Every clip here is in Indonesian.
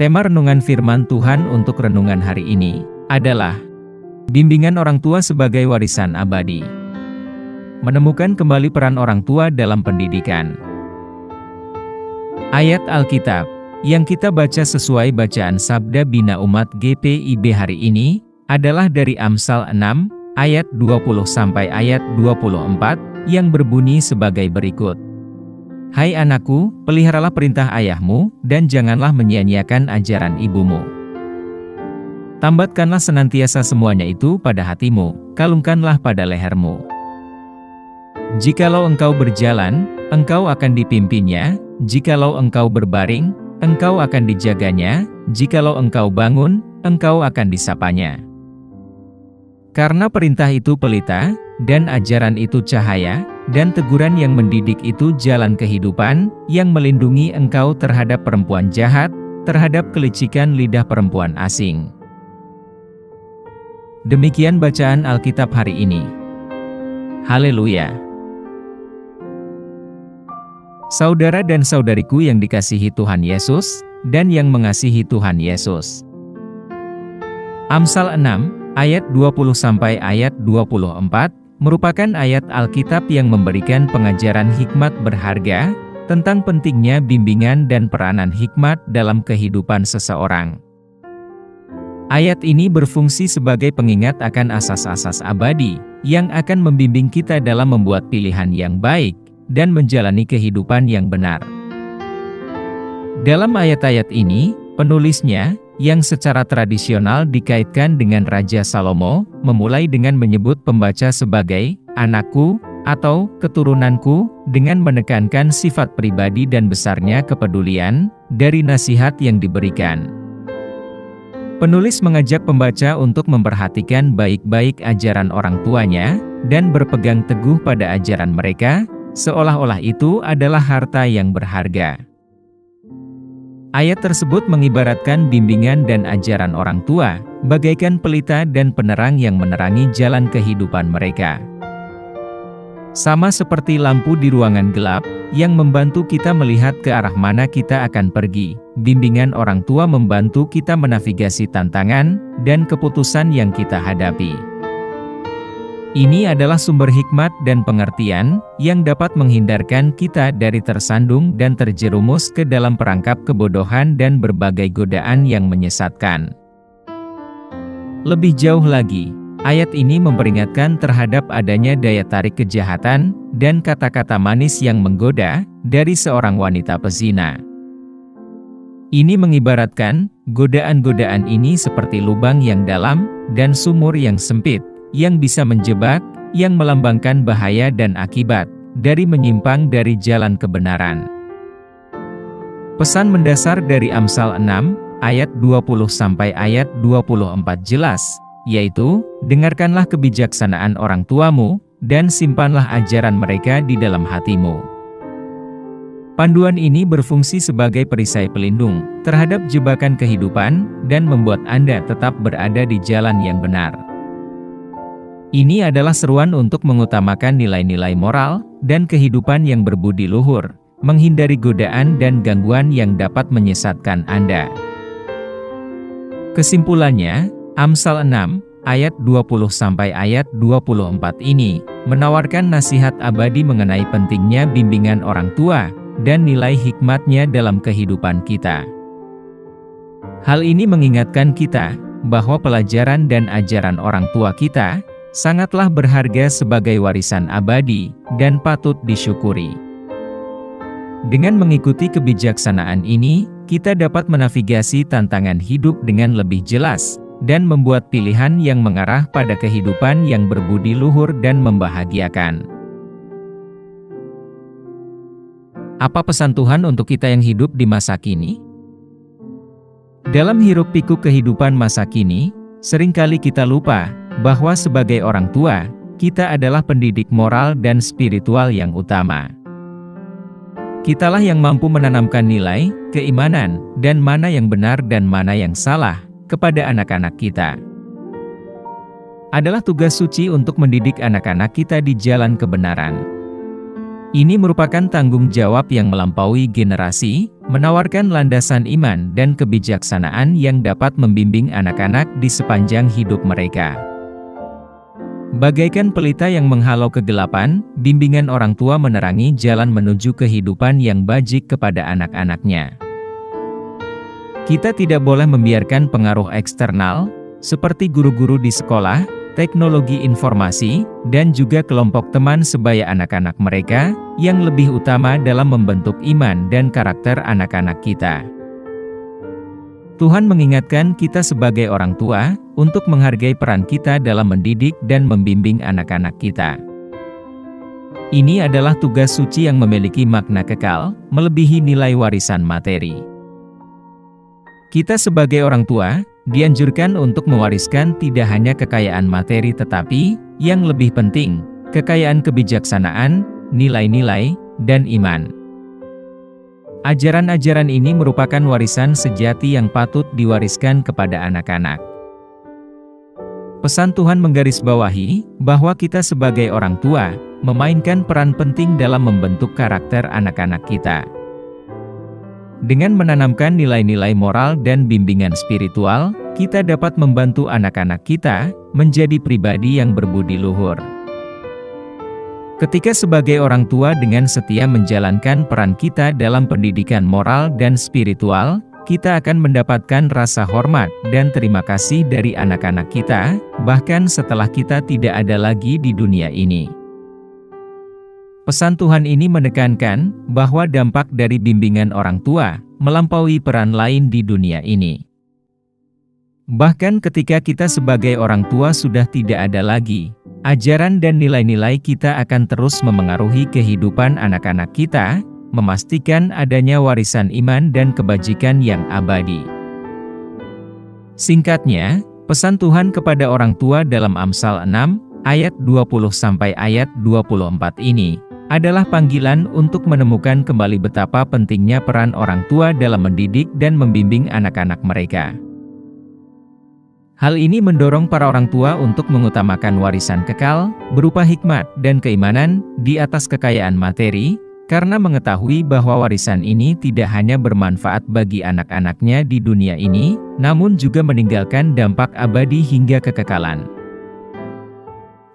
Tema renungan firman Tuhan untuk renungan hari ini adalah bimbingan orang tua sebagai warisan abadi. Menemukan kembali peran orang tua dalam pendidikan. Ayat Alkitab yang kita baca sesuai bacaan Sabda Bina Umat GPIB hari ini adalah dari Amsal 6 ayat 20 sampai ayat 24 yang berbunyi sebagai berikut. Hai anakku, peliharalah perintah ayahmu, dan janganlah menyia-nyiakan ajaran ibumu. Tambatkanlah senantiasa semuanya itu pada hatimu, kalungkanlah pada lehermu. Jikalau engkau berjalan, engkau akan dipimpinnya, jikalau engkau berbaring, engkau akan dijaganya, jikalau engkau bangun, engkau akan disapanya. Karena perintah itu pelita, dan ajaran itu cahaya, dan teguran yang mendidik itu jalan kehidupan, yang melindungi engkau terhadap perempuan jahat, terhadap kelicikan lidah perempuan asing. Demikian bacaan Alkitab hari ini. Haleluya! Saudara dan saudariku yang dikasihi Tuhan Yesus, dan yang mengasihi Tuhan Yesus. Amsal 6, ayat 20 sampai ayat 24, merupakan ayat Alkitab yang memberikan pengajaran hikmat berharga tentang pentingnya bimbingan dan peranan hikmat dalam kehidupan seseorang. Ayat ini berfungsi sebagai pengingat akan asas-asas abadi yang akan membimbing kita dalam membuat pilihan yang baik dan menjalani kehidupan yang benar. Dalam ayat-ayat ini, penulisnya yang secara tradisional dikaitkan dengan Raja Salomo, memulai dengan menyebut pembaca sebagai anakku atau keturunanku, dengan menekankan sifat pribadi dan besarnya kepedulian dari nasihat yang diberikan. Penulis mengajak pembaca untuk memperhatikan baik-baik ajaran orang tuanya dan berpegang teguh pada ajaran mereka, seolah-olah itu adalah harta yang berharga. Ayat tersebut mengibaratkan bimbingan dan ajaran orang tua, bagaikan pelita dan penerang yang menerangi jalan kehidupan mereka. Sama seperti lampu di ruangan gelap, yang membantu kita melihat ke arah mana kita akan pergi, bimbingan orang tua membantu kita menavigasi tantangan dan keputusan yang kita hadapi. Ini adalah sumber hikmat dan pengertian yang dapat menghindarkan kita dari tersandung dan terjerumus ke dalam perangkap kebodohan dan berbagai godaan yang menyesatkan. Lebih jauh lagi, ayat ini memperingatkan terhadap adanya daya tarik kejahatan dan kata-kata manis yang menggoda dari seorang wanita pezina. Ini mengibaratkan godaan-godaan ini seperti lubang yang dalam dan sumur yang sempit, yang bisa menjebak, yang melambangkan bahaya dan akibat dari menyimpang dari jalan kebenaran. Pesan mendasar dari Amsal 6 ayat 20 sampai ayat 24 jelas, yaitu dengarkanlah kebijaksanaan orang tuamu dan simpanlah ajaran mereka di dalam hatimu. Panduan ini berfungsi sebagai perisai pelindung terhadap jebakan kehidupan dan membuat Anda tetap berada di jalan yang benar. Ini adalah seruan untuk mengutamakan nilai-nilai moral dan kehidupan yang berbudi luhur, menghindari godaan dan gangguan yang dapat menyesatkan Anda. Kesimpulannya, Amsal 6 ayat 20 sampai ayat 24 ini menawarkan nasihat abadi mengenai pentingnya bimbingan orang tua dan nilai hikmatnya dalam kehidupan kita. Hal ini mengingatkan kita bahwa pelajaran dan ajaran orang tua kita sangatlah berharga sebagai warisan abadi dan patut disyukuri. Dengan mengikuti kebijaksanaan ini, kita dapat menavigasi tantangan hidup dengan lebih jelas dan membuat pilihan yang mengarah pada kehidupan yang berbudi luhur dan membahagiakan. Apa pesan Tuhan untuk kita yang hidup di masa kini? Dalam hiruk-pikuk kehidupan masa kini, seringkali kita lupa bahwa sebagai orang tua, kita adalah pendidik moral dan spiritual yang utama. Kitalah yang mampu menanamkan nilai, keimanan, dan mana yang benar dan mana yang salah kepada anak-anak kita. Adalah tugas suci untuk mendidik anak-anak kita di jalan kebenaran. Ini merupakan tanggung jawab yang melampaui generasi, menawarkan landasan iman dan kebijaksanaan yang dapat membimbing anak-anak di sepanjang hidup mereka. Bagaikan pelita yang menghalau kegelapan, bimbingan orang tua menerangi jalan menuju kehidupan yang bajik kepada anak-anaknya. Kita tidak boleh membiarkan pengaruh eksternal, seperti guru-guru di sekolah, teknologi informasi, dan juga kelompok teman sebaya anak-anak mereka, yang lebih utama dalam membentuk iman dan karakter anak-anak kita. Tuhan mengingatkan kita sebagai orang tua, untuk menghargai peran kita dalam mendidik dan membimbing anak-anak kita. Ini adalah tugas suci yang memiliki makna kekal, melebihi nilai warisan materi. Kita sebagai orang tua, dianjurkan untuk mewariskan tidak hanya kekayaan materi tetapi, yang lebih penting, kekayaan kebijaksanaan, nilai-nilai, dan iman. Ajaran-ajaran ini merupakan warisan sejati yang patut diwariskan kepada anak-anak. Pesan Tuhan menggarisbawahi bahwa kita sebagai orang tua, memainkan peran penting dalam membentuk karakter anak-anak kita. Dengan menanamkan nilai-nilai moral dan bimbingan spiritual, kita dapat membantu anak-anak kita menjadi pribadi yang berbudi luhur. Ketika sebagai orang tua dengan setia menjalankan peran kita dalam pendidikan moral dan spiritual, kita akan mendapatkan rasa hormat dan terima kasih dari anak-anak kita, bahkan setelah kita tidak ada lagi di dunia ini. Pesan Tuhan ini menekankan bahwa dampak dari bimbingan orang tua melampaui peran lain di dunia ini. Bahkan ketika kita sebagai orang tua sudah tidak ada lagi, ajaran dan nilai-nilai kita akan terus memengaruhi kehidupan anak-anak kita, memastikan adanya warisan iman dan kebajikan yang abadi. Singkatnya, pesan Tuhan kepada orang tua dalam Amsal 6, ayat 20 sampai ayat 24 ini adalah panggilan untuk menemukan kembali betapa pentingnya peran orang tua dalam mendidik dan membimbing anak-anak mereka. Hal ini mendorong para orang tua untuk mengutamakan warisan kekal, berupa hikmat dan keimanan, di atas kekayaan materi, karena mengetahui bahwa warisan ini tidak hanya bermanfaat bagi anak-anaknya di dunia ini, namun juga meninggalkan dampak abadi hingga kekekalan.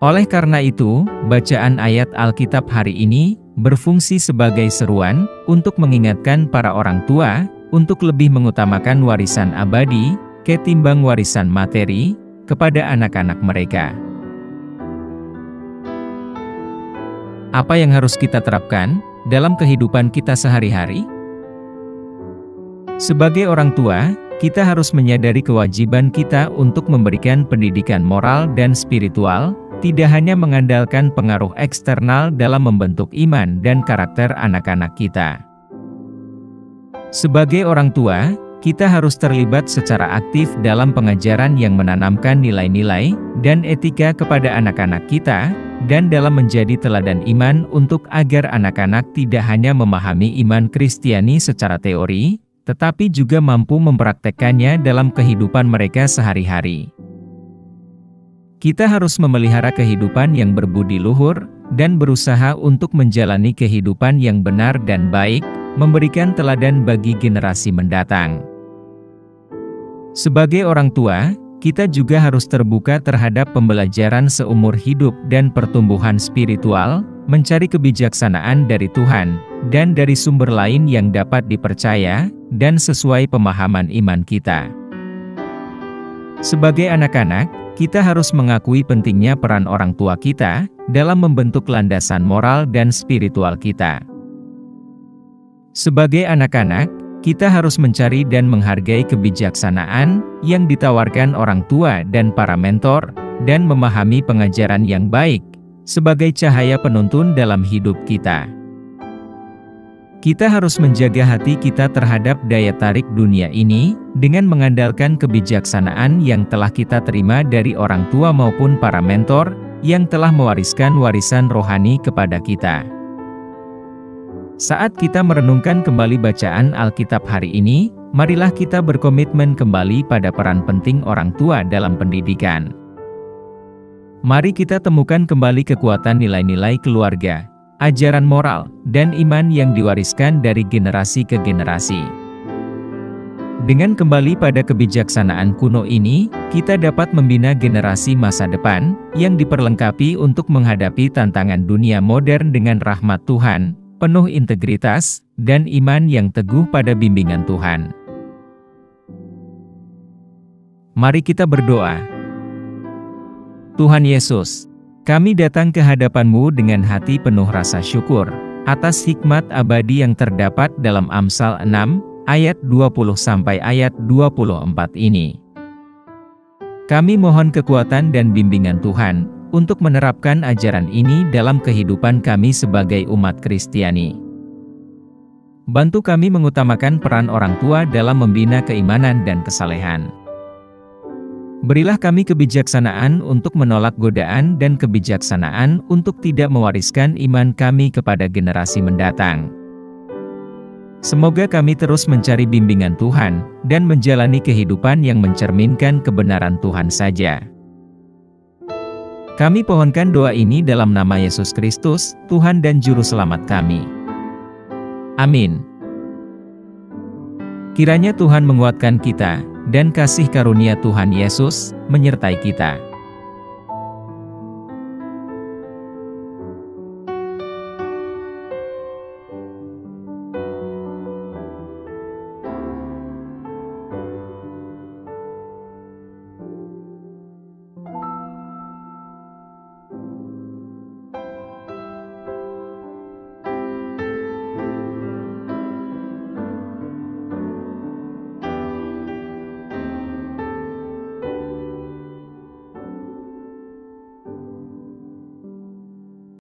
Oleh karena itu, bacaan ayat Alkitab hari ini berfungsi sebagai seruan untuk mengingatkan para orang tua untuk lebih mengutamakan warisan abadi ketimbang warisan materi kepada anak-anak mereka. Apa yang harus kita terapkan dalam kehidupan kita sehari-hari? Sebagai orang tua, kita harus menyadari kewajiban kita untuk memberikan pendidikan moral dan spiritual, tidak hanya mengandalkan pengaruh eksternal dalam membentuk iman dan karakter anak-anak kita. Sebagai orang tua, kita harus terlibat secara aktif dalam pengajaran yang menanamkan nilai-nilai dan etika kepada anak-anak kita, dan dalam menjadi teladan iman untuk agar anak-anak tidak hanya memahami iman Kristiani secara teori, tetapi juga mampu mempraktekkannya dalam kehidupan mereka sehari-hari. Kita harus memelihara kehidupan yang berbudi luhur, dan berusaha untuk menjalani kehidupan yang benar dan baik, memberikan teladan bagi generasi mendatang. Sebagai orang tua, kita juga harus terbuka terhadap pembelajaran seumur hidup dan pertumbuhan spiritual, mencari kebijaksanaan dari Tuhan, dan dari sumber lain yang dapat dipercaya, dan sesuai pemahaman iman kita. Sebagai anak-anak, kita harus mengakui pentingnya peran orang tua kita dalam membentuk landasan moral dan spiritual kita. Sebagai anak-anak, kita harus mencari dan menghargai kebijaksanaan yang ditawarkan orang tua dan para mentor, dan memahami pengajaran yang baik sebagai cahaya penuntun dalam hidup kita. Kita harus menjaga hati kita terhadap daya tarik dunia ini, dengan mengandalkan kebijaksanaan yang telah kita terima dari orang tua maupun para mentor, yang telah mewariskan warisan rohani kepada kita. Saat kita merenungkan kembali bacaan Alkitab hari ini, marilah kita berkomitmen kembali pada peran penting orang tua dalam pendidikan. Mari kita temukan kembali kekuatan nilai-nilai keluarga, ajaran moral, dan iman yang diwariskan dari generasi ke generasi. Dengan kembali pada kebijaksanaan kuno ini, kita dapat membina generasi masa depan, yang diperlengkapi untuk menghadapi tantangan dunia modern dengan rahmat Tuhan, penuh integritas, dan iman yang teguh pada bimbingan Tuhan. Mari kita berdoa. Tuhan Yesus, kami datang ke hadapan-Mu dengan hati penuh rasa syukur, atas hikmat abadi yang terdapat dalam Amsal 6, ayat 20 sampai ayat 24 ini. Kami mohon kekuatan dan bimbingan Tuhan, untuk menerapkan ajaran ini dalam kehidupan kami sebagai umat Kristiani. Bantu kami mengutamakan peran orang tua dalam membina keimanan dan kesalehan. Berilah kami kebijaksanaan untuk menolak godaan dan kebijaksanaan untuk tidak mewariskan iman kami kepada generasi mendatang. Semoga kami terus mencari bimbingan Tuhan, dan menjalani kehidupan yang mencerminkan kebenaran Tuhan saja. Kami pohonkan doa ini dalam nama Yesus Kristus, Tuhan dan Juru Selamat kami. Amin. Kiranya Tuhan menguatkan kita, dan kasih karunia Tuhan Yesus menyertai kita.